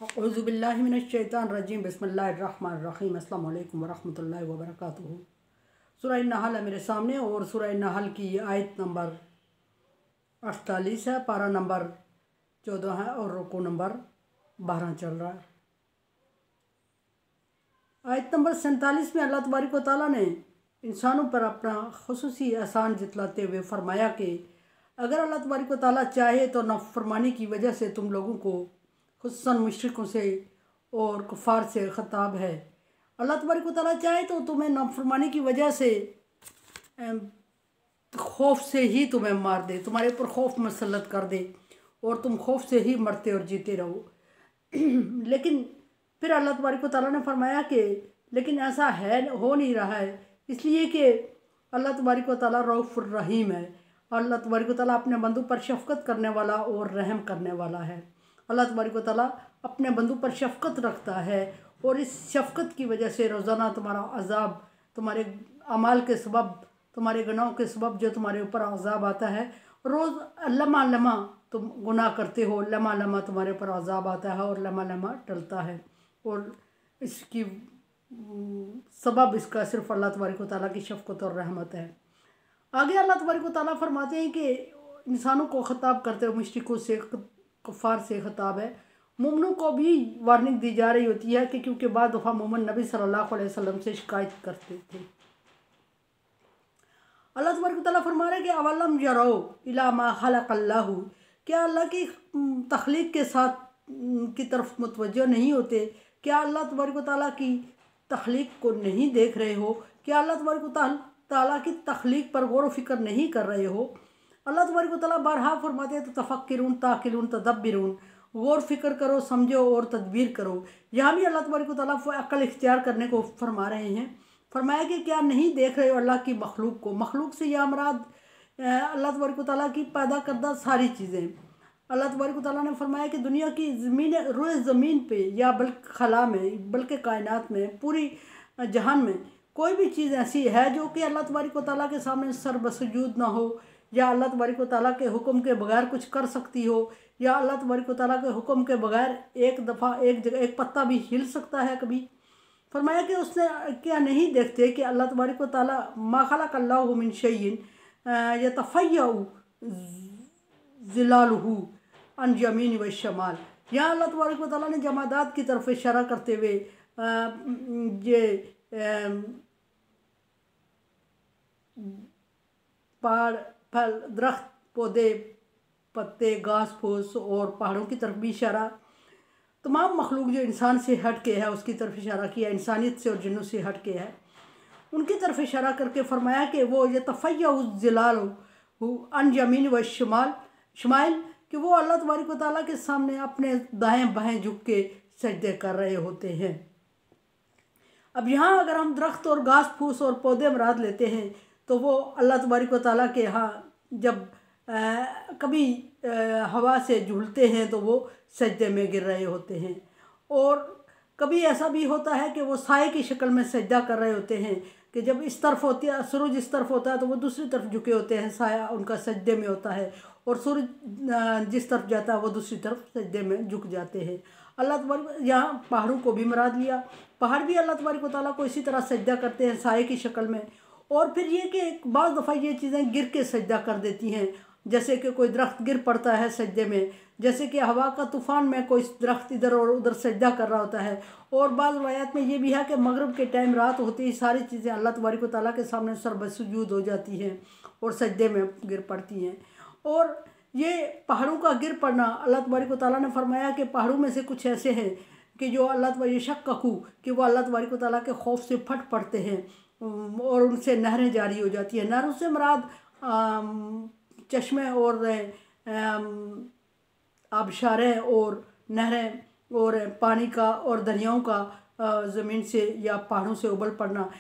औज़ुबिल्लाहिमिनश्शैतानिर्रजीम बिस्मिल्लाहिर्रहमानिर्रहीम अस्सलामु अलैकुम वरहमतुल्लाहि वबरकातुहू। सूरह नहल है मेरे सामने और सूरह नहल की आयत नंबर 48 है, पारा नंबर 14 है और रुकू नंबर 12 चल रहा है। आयत नंबर 47 में अल्लाह तबारक व तआला ने इंसानों पर अपना खुसूसी एहसान जितलाते हुए फरमाया कि अगर अल्लाह तबारक व तआला चाहे तो नाफरमानी की वजह से तुम लोगों को खुसूसन मुशरिकों से और कुफ़ार से ख़िताब है। अल्लाह तबारक व तआला चाहे तो तुम्हें नाफरमानी की वजह से खौफ से ही तुम्हें मार दे, तुम्हारे ऊपर खौफ मुसल्लत कर दे और तुम खौफ से ही मरते और जीते रहो। लेकिन फिर अल्लाह तबारक व तआला ने फरमाया कि लेकिन ऐसा है हो नहीं रहा है, इसलिए कि अल्लाह तबारक व तआला रऊफ़ुर रहीम है। अल्लाह तबारक व तआला अपने बंदों पर शफ़क़त करने वाला और रहम करने वाला है। अल्लाह तबारक व तआला अपने बंदों पर शफ़क़त रखता है और इस शफ़क़त की वजह से रोज़ाना तुम्हारा अज़ाब, तुम्हारे अमाल के सबब, तुम्हारे गुनाहों के सबब जो तुम्हारे ऊपर अज़ाब आता है, रोज़ लम्हा लम्हा तुम गुनाह करते हो, लम्हा लम्हा तुम्हारे ऊपर अज़ाब आता है और लम्हा लम्हा टलता है। और इसकी सबब इसका सिर्फ़ अल्लाह तबारक व तआला की शफ़क़त और रहमत है। आगे अल्लाह तबारक व तआला फरमाते हैं कि इंसानों को ख़िताब करते हुए मुश्रिकों से, कुफ़ार से ख़िताब है। मोमिनों को भी वार्निंग दी जा रही होती है कि क्योंकि बाद दफ़ा मोमिन नबी सल्लल्लाहु अलैहि वसल्लम से शिकायत करते थे। अल्लाह तबारक व तआला फरमा रहे हैं कि अवलम यरौ इला मा खलक़ल्लाहु, क्या अल्लाह की तख्लीक के साथ की तरफ मुतवज्जो नहीं होते? क्या अल्लाह तबारक व तआला की तख्लीक को नहीं देख रहे हो? क्या अल्लाह तबारक व तआला की तख्लीक पर गौर व फिक्र नहीं कर रहे हो? अल्लाह तबारक व तआला बारहा फरमाते हैं तो तफक्किरून ताकिलून तदब्बिरून, गौर फिक्र करो, समझो और तदबीर करो। यहाँ भी अल्लाह तबारक व तआला अक्ल इख्तियार करने को फरमा रहे हैं। फरमाया कि क्या नहीं देख रहे हो अल्लाह की मखलूक को? मखलूक से यह मुराद अल्लाह तबारक व तआला की पैदा करदा सारी चीज़ें। अल्लाह तबारक व तआला ने फरमाया कि दुनिया की ज़मीन, रोए ज़मीन पे या बल्कि खला में, बल्कि कायनात में, पूरी जहान में कोई भी चीज़ ऐसी है जो कि अल्लाह तबारक व तआला के सामने सर बसजूद ना हो, या अल्लाह तबारक व तआला के हुक्म के बगैर कुछ कर सकती हो, या अल्लाह तबारक व तआला के हुक्म के बगैर एक दफ़ा एक जगह एक पत्ता भी हिल सकता है कभी? फरमाया कि उसने क्या नहीं देखते कि अल्लाह तबारक व तआला मा खलक़ल्लाहु मिन शैइन यतफ़य्यउ ज़िलालुहु अन यमीन व शमाल। यहाँ अल्लाह तबारक व तआला ने जमादात की तरफ इशारा करते हुए ये पहाड़, फल, दरख्त, पौधे, पत्ते, घास फूस और पहाड़ों की तरफ भी इशारा, तमाम मखलूक जो इंसान से हट के है उसकी तरफ इशारा किया, इंसानियत से और जिन्नों से हट के है उनकी तरफ इशारा करके फरमाया कि वो यतफ़य्यउ ज़िलालुहु अन यमीन व शमाइल, कि वो अल्लाह तबारक व तआला के सामने अपने दाएं बाएं झुक के सजदे कर रहे होते हैं। अब यहाँ अगर हम दरख्त और घास फूस और पौधे मुराद लेते हैं तो वो अल्लाह तबारक व तआला के यहाँ जब कभी हवा से झूलते हैं तो वो सजदे में गिर रहे होते हैं, और कभी ऐसा भी होता है कि वो साए की शक्ल में सजदा कर रहे होते हैं कि जब इस तरफ होती है, सूरज इस तरफ होता है तो वो दूसरी तरफ झुके होते हैं, साया उनका सजदे में होता है, और सूरज जिस तरफ जाता है वो दूसरी तरफ सजदे में झुक जाते हैं। अल्लाह तबारक यहाँ पहाड़ों को भी मुराद लिया, पहाड़ भी अल्लाह तबारक व तआला को इसी तरह सजदा करते हैं साए की शक्ल में। और फिर ये कि बाज़ दफ़ा ये चीज़ें गिर के सजदा कर देती हैं, जैसे कि कोई दरख्त गिर पड़ता है सजदे में, जैसे कि हवा का तूफ़ान में कोई दरख्त इधर और उधर सजदा कर रहा होता है। और बाज़ रवायात में ये भी है कि मगरिब के टाइम रात होती ही सारी चीज़ें अल्लाह तबारक व तआला के सामने सर बसजूद हो जाती हैं और सजदे में गिर पड़ती हैं। और ये पहाड़ों का गिर पड़ना, अल्लाह तबारक व तआला ने फरमाया कि पहाड़ों में से कुछ ऐसे हैं कि जो अल्लाह तबारक यशक्ककू, कि वो अल्लाह तबारक व तआला के खौफ से फट पड़ते हैं और उनसे नहरें जारी हो जाती हैं। नहरों से मुराद चश्मे और आबशारें और नहरें और पानी का और दरियाओं का ज़मीन से या पहाड़ों से उबल पड़ना।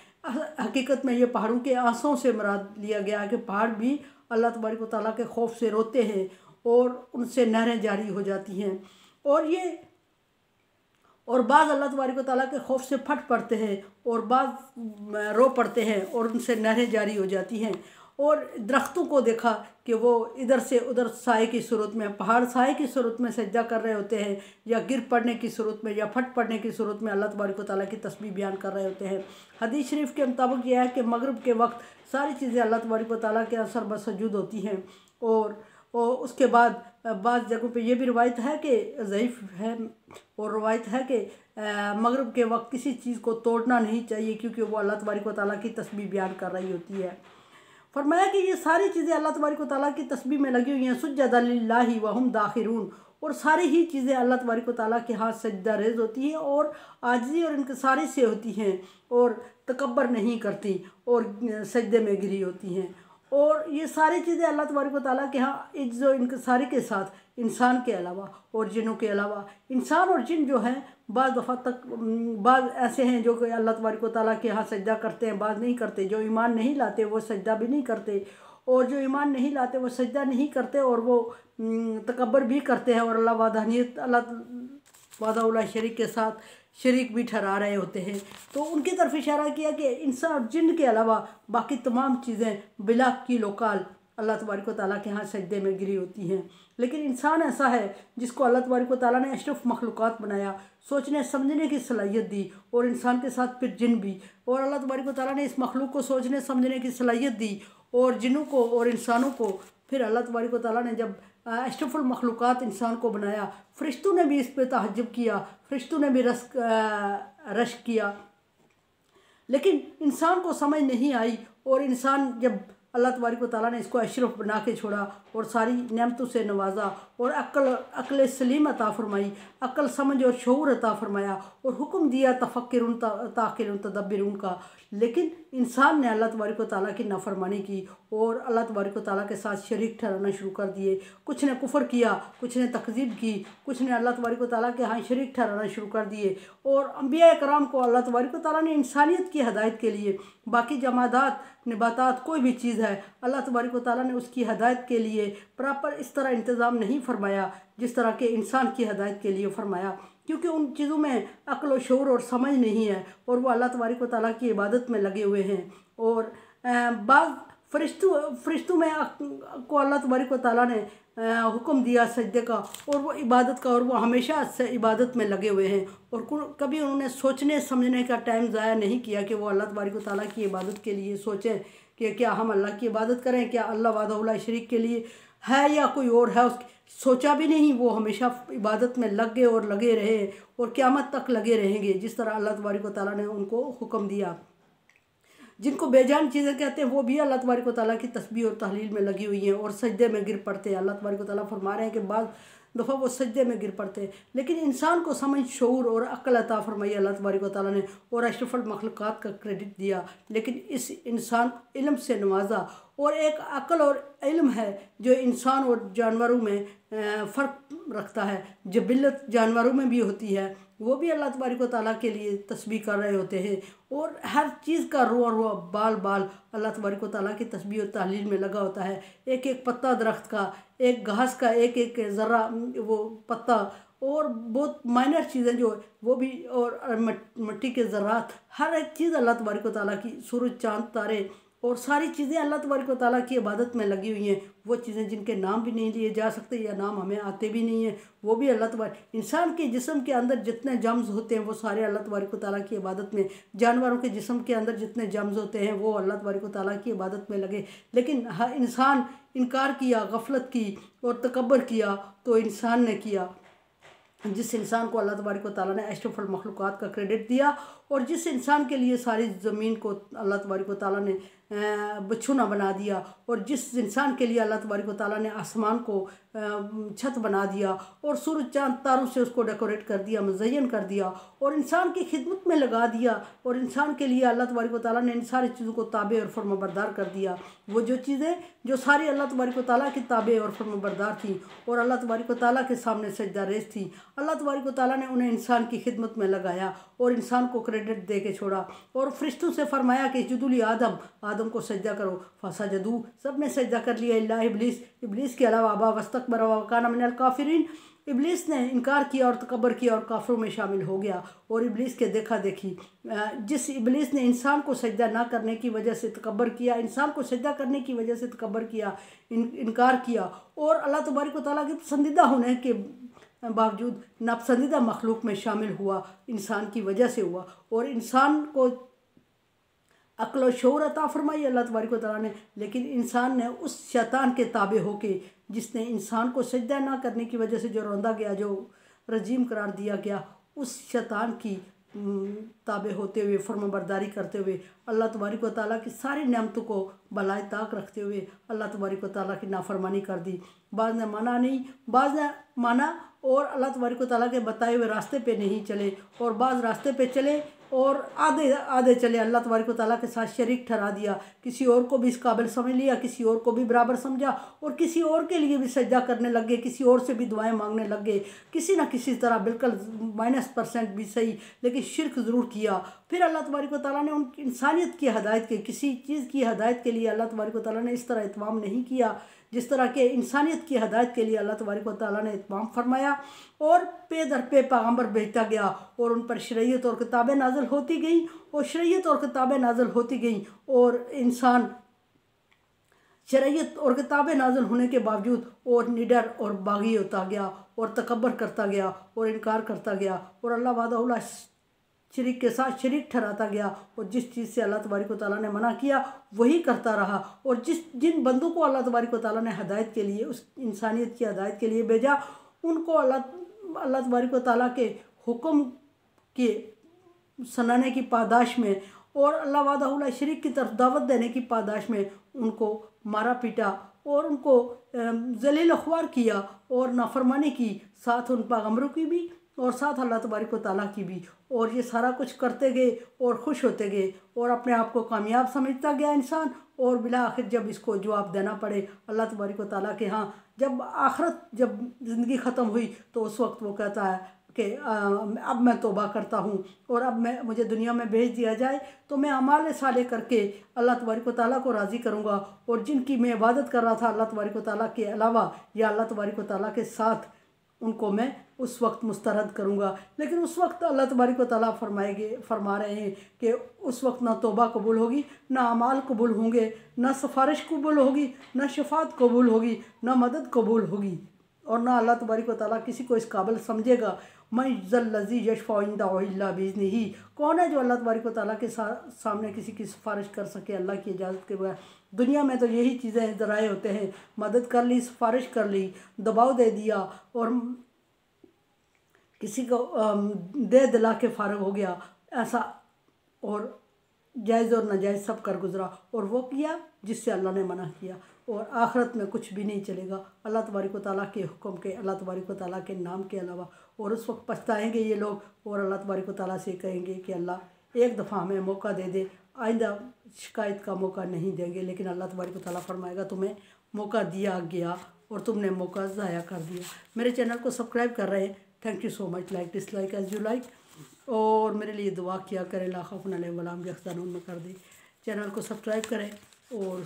हकीकत में ये पहाड़ों के आंसुओं से मुराद लिया गया है कि पहाड़ भी अल्लाह तबारक व तआला के खौफ से रोते हैं और उनसे नहरें जारी हो जाती हैं। और बाज़ अल्लाह तबारक व तआला के खौफ से फट पड़ते हैं और बाज़ रो पड़ते हैं और उनसे नहरें जारी हो जाती हैं। और दरख्तों को देखा कि वो इधर से उधर साए की सूरत में, पहाड़ साए की सूरत में सजदा कर रहे होते हैं, या गिर पड़ने की सूरत में, या फट पड़ने की सूरत में अल्लाह तबारक व तआला की तस्बीह बयान कर रहे होते हैं। हदीस शरीफ के मुताबिक यह है कि मगरिब के वक्त सारी चीज़ें अल्लाह तबारक व तआला के असर बसजूद होती हैं। और उसके बाद बाज़ जगहों पे ये भी रवायत है कि ज़ईफ़ है, और रवायत है कि मगरिब के वक्त किसी चीज़ को तोड़ना नहीं चाहिए, क्योंकि वो अल्लाह तबारक व तआला की तस्बीह बयान कर रही होती है। फरमाया कि ये सारी चीज़ें अल्लाह तबारक व तआला की तस्बीह में लगी हुई हैं, सुज्जदा लिल्लाहि व हुम दाखिरून, और सारी ही चीज़ें अल्लाह तबारक व तआला के हाथ सजदा रेज़ होती हैं और आजिज़ी और इनकिसारी से होती हैं, और तकब्बर नहीं करती और सजदे में गिरी होती हैं। और ये सारी चीज़ें अल्लाह तबारक व तआला के यहाँ इज्ज़ और इनकिसारी के साथ इंसान के अलावा और जिनों के अलावा, इंसान और जिन जो हैं बाज़ दफ़ा तक बाज़ ऐसे हैं जो कि अल्लाह तबारक व तआला के यहाँ सजदा करते हैं, बाज़ नहीं करते। जो ईमान नहीं लाते वो सजदा भी नहीं करते, और जो ईमान नहीं लाते वो सजदा नहीं करते, और वो तकब्बर भी करते हैं, और अल्लाह वाहदानियत अल्लाह वादा शरीक के साथ शरीक भी ठहरा रहे होते हैं। तो उनकी तरफ इशारा किया कि इंसान और जिन के अलावा बाकी तमाम चीज़ें बिला की लोकाल अल्लाह तबारक व तआला के यहाँ सजदे में गिरी होती हैं। लेकिन इंसान ऐसा है जिसको अल्लाह तबारक व तआला ने अशरफ मखलूक़ात बनाया, सोचने समझने की सलाहियत दी, और इंसान के साथ फिर जिन भी, और अल्लाह तबारक व तआला ने इस मखलूक को सोचने समझने की सलाहियत दी, और जिनों को और इंसानों को फिर अल्लाह तबारक व तआला ने जब अशरफुल मखलूक़ात इंसान को बनाया, फ़रिश्तों ने भी इस पर तहज्जुब किया, फ़रिश्तों ने भी रश्क किया, लेकिन इंसान को समझ नहीं आई। और इंसान जब अल्लाह तबारक व तआला ने इसको अशरफ बना के छोड़ा और सारी नेमतों से नवाजा, और अक्ल सलीम अता फरमाई, अक्ल समझ और शऊर अता फरमाया, और हुक्म दिया तफक्कुरुन ताक़िलुन तदब्बुरुन का, लेकिन इंसान ने अल्लाह तबारक व तआला की नाफरमानी की और अल्लाह तबारक व तआला के साथ शरीक ठहराना शुरू कर दिए। कुछ ने कुफ़र किया, कुछ ने तकज़ीब की, कुछ ने अल्लाह तबारक व तआला के यहाँ शरीक ठहराना शुरू कर दिए। और अंबिया कराम को अल्लाह तबारक व तआला ने इंसानियत की हदायत के लिए, बाकी जमादात नबातात कोई भी चीज़ है अल्लाह तबारक व तआला ने उसकी हदायत के लिए प्रॉपर इस तरह इंतज़ाम नहीं फरमाया जिस तरह के इंसान की हदायत के लिए फरमाया, क्योंकि उन चीज़ों में अक्ल और शऊर और समझ नहीं है, और वो अल्लाह तबारक व तआला की इबादत में लगे हुए हैं। और बाज़ फ़रिश्तों में को अल्लाह तबारक व तआला ने हुक्म दिया सजदे का और वो इबादत का, और वो हमेशा से इबादत में लगे हुए हैं, और कभी उन्होंने सोचने समझने का टाइम ज़ाया नहीं किया कि वो अल्लाह तबारक व तआला की इबादत के लिए सोचें कि क्या हम अल्लाह की इबादत करें, क्या अल्लाह वादा शरीक के लिए है या कोई और है। उसकी सोचा भी नहीं, वो हमेशा इबादत में लग गए और लगे रहे और क़यामत तक लगे रहेंगे, जिस तरह अल्लाह तबारक व तआला ने उनको हुक्म दिया। जिनको बेजान चीज़ें कहते हैं वो भी अल्लाह तबारक व तआला की तस्बीह और तहलील में लगी हुई हैं और सजदे में गिर पड़ते हैं। अल्लाह तबारक व तआला फरमा रहे हैं कि बाद दफ़ा वो सजदे में गिर पड़ते हैं, लेकिन इंसान को समझ शऊर और अक्ल अता फरमाई अल्लाह तबारक व तआला ने और अशरफुल मखलूक़ात का क्रेडिट दिया। लेकिन इस इंसान इल्म से नवाजा, और एक अक्ल और इल्म है जो इंसान और जानवरों में फ़र्क रखता है, जबिल्लत जानवरों में भी होती है, वो भी अल्लाह तबारक व तआला के लिए तस्बीह कर रहे होते हैं, और हर चीज़ का रुआ रुआ बाल बाल अल्लाह तबारक व तआला की तस्बीह और तहलील में लगा होता है। एक एक पत्ता दरख्त का, एक घास का एक एक ज़र्रा वो पत्ता, और बहुत माइनर चीज़ें जो वो भी, और मिट्टी के ज़रात, हर एक चीज़ अल्लाह तबारक व तआला की, सूरज चाँद तारे और सारी चीज़ें अल्लाह तबारक व तआला की इबादत में लगी हुई हैं। वो चीज़ें जिनके नाम भी नहीं लिए जा सकते या नाम हमें आते भी नहीं हैं, वो भी अल्लाह तबारक, इंसान के जिस्म के अंदर जितने जम्स होते हैं वो सारे अल्लाह तबारक व तआला की इबादत में, जानवरों के जिस्म के अंदर जितने जम्स होते हैं वो अल्लाह तबारक व तआला की इबादत में लगे। लेकिन हर इंसान इनकार किया, गफलत की और तकब्बर किया, तो इंसान ने किया जिस इंसान को अल्लाह तबारक व तआला ने अशरफुल मखलूक़ात का क्रेडिट दिया, और जिस इंसान के लिए सारी ज़मीन को अल्लाह तबारक व तआला ने बछूना बना दिया, और जिस इंसान के लिए अल्लाह तबारक व तआला ने आसमान को छत बना दिया और सूरज चाँद तारों से उसको डेकोरेट कर दिया, मुज़य्यन कर दिया और इंसान की खिदमत में लगा दिया, और इंसान के लिए अल्लाह तबारक व तआला ने इन सारी चीज़ों को ताबे और फर्माबरदार कर दिया। वो जो चीज़ें जो सारी अल्लाह तबारक व तआला की ताबे और फर्माबरदार थी और अल्लाह तबारक व तआला के सामने सजदा रेज़ थी, अल्लाह तबारक व तआला ने उन्हें इंसान की खिदमत में लगाया और इंसान को क्रेडिट दे के छोड़ा, और फरिश्तों से फरमाया कि जुदुल आदम को सजदा करो, फसजदू, सब ने सजदा कर लिया इल्ला इब्लीस, इब्लीस के अलावा, अबा वस्तकबर व काना मिनल काफिरीन, इब्लीस ने इनकार किया और तकब्बर किया और काफिरों में शामिल हो गया। और इब्लीस के देखा देखी जिस इब्लीस ने इंसान को सजदा ना करने की वजह से तकब्बर किया, इंसान को सजदा करने की वजह से तकब्बर किया, इनकार किया और अल्लाह तबारक व तआला के पसंदीदा होने के बावजूद नापसंदीदा मखलूक में शामिल हुआ, इंसान की वजह से हुआ। और इंसान को अक्ल और शऊर अता फरमाई अल्लाह तबारक व तआला ने, लेकिन इंसान ने उस शैतान के ताबे होके, जिसने इंसान को सजदा ना करने की वजह से जो रौंदा गया, जो रजीम करार दिया गया, उस शैतान की ताबे होते हुए, फर्माबरदारी करते हुए, अल्लाह तबारक व तआला की सारी नेमतों को बलाए ताक रखते हुए अल्लाह तबारक व तआला की नाफरमानी कर दी। बाज़ ने माना नहीं, बाज़ ने माना और अल्लाह तबारक व तआला के बताए हुए रास्ते पे नहीं चले, और बाज़ रास्ते पे चले और आधे आधे चले, अल्लाह तबारक व तआला के साथ शरीक ठहरा दिया, किसी और को भी इस काबिल समझ लिया, किसी और को भी बराबर समझा और किसी और के लिए भी सजदा करने लग गए, किसी और से भी दुआएं मांगने लग गए, किसी ना किसी तरह बिल्कुल -% भी सही, लेकिन शिरक ज़रूर किया। फिर अल्लाह तबारक व तआला ने उनकी इंसानियत की हदायत के, किसी चीज़ की हदायत के लिए अल्लाह तबारक व तआला ने इस तरह इत्माम नहीं किया जिस तरह के इंसानियत की हदायत के लिए अल्लाह तबारक व तआला ने इत्माम फरमाया। और पे दर पे पैगम्बर भेजता गया और उन पर शरीयत और किताबें नाज़िल होती गई और शरीयत और किताबें नाज़िल होती गई और इंसान शरीयत और किताबें नाज़िल होने के बावजूद और निडर और बागी होता गया और तकब्बर करता गया और इनकार करता गया और अल्लाह वादा शरीक के साथ शरीक ठहराता गया और जिस चीज़ से अल्लाह तबारक व तआला ने मना किया वही करता रहा। और जिन बंदों को अल्लाह तबारक व तआला ने हदायत के लिए, उस इंसानियत की हदायत के लिए भेजा, उनको अल्लाह तबारक व तआला के हुक्म के सुनाने की पादाश में और अल्लाह वादा शरीक की तरफ दावत देने की पादाश में उनको मारा पीटा और उनको जलील ख्वार किया और नाफरमानी की, साथ उन पैगम्बरों की भी और साथ अल्लाह तबारक व तआला की भी। और ये सारा कुछ करते गए और खुश होते गए और अपने आप को कामयाब समझता गया इंसान। और बिला आखिर जब इसको जवाब देना पड़े अल्लाह तबारक व तआला के यहाँ, जब आखिरत जब ज़िंदगी ख़त्म हुई तो उस वक्त वो कहता है कि अब मैं तौबा करता हूँ और अब मुझे दुनिया में भेज दिया जाए तो मैं अमाल साले करके अल्लाह तबारक व तआला को राज़ी करूँगा और जिनकी मैं इबादत कर रहा था अल्लाह तबारक व तआला के अलावा या अल्लाह तबारक व तआला के साथ, उनको मैं उस वक्त मुस्तरद करूँगा। लेकिन उस वक्त अल्लाह तबारक व तआला फरमा रहे हैं कि उस वक्त ना तौबा कबूल होगी, ना अमाल कबूल होंगे, ना सिफारिश कबूल होगी, ना शफात कबूल होगी, ना मदद कबूल होगी और ना अल्लाह तबारक व तआला किसी को इस काबिल समझेगा। मैं ज़ल्लज़ी यशफ़अ इंदहु इल्ला बिइज़्निही, कौन है जो अल्लाह तबारक व तआला के सामने किसी की सिफारिश कर सके अल्लाह की इजाज़त के बगैर। दुनिया में तो यही चीज़ें ज़राए होते हैं, मदद कर ली, सिफारिश कर ली, दबाव दे दिया और किसी को दे दिला के फ़ारग हो गया, ऐसा और जायज़ और नाजायज़ सब कर गुज़रा और वो किया जिससे अल्लाह ने मना किया। और आखिरत में कुछ भी नहीं चलेगा अल्लाह तबारक व तआला के हुक्म के, अल्लाह तबारक व तआला के नाम के अलावा। और उस वक्त पछताएंगे ये लोग और अल्लाह तबारक व तआला से कहेंगे कि अल्लाह एक दफ़ा हमें मौका दे दे, आइंदा शिकायत का मौका नहीं देंगे। लेकिन अल्लाह तबारक व तआला फरमाएगा तुम्हें मौका दिया गया और तुमने मौका ज़ाया कर दिया। मेरे चैनल को सब्सक्राइब कर रहे हैं, thank you so much. Like dislike as you like, और मेरे लिए दुआ किया करें, ला खौफुन अलैहिम वला हुम यहज़नून में कर दी। चैनल को सब्सक्राइब करें और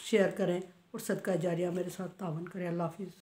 शेयर करें और सदका जारिया मेरे साथ तावन करें। अल्लाह हाफ़िज़।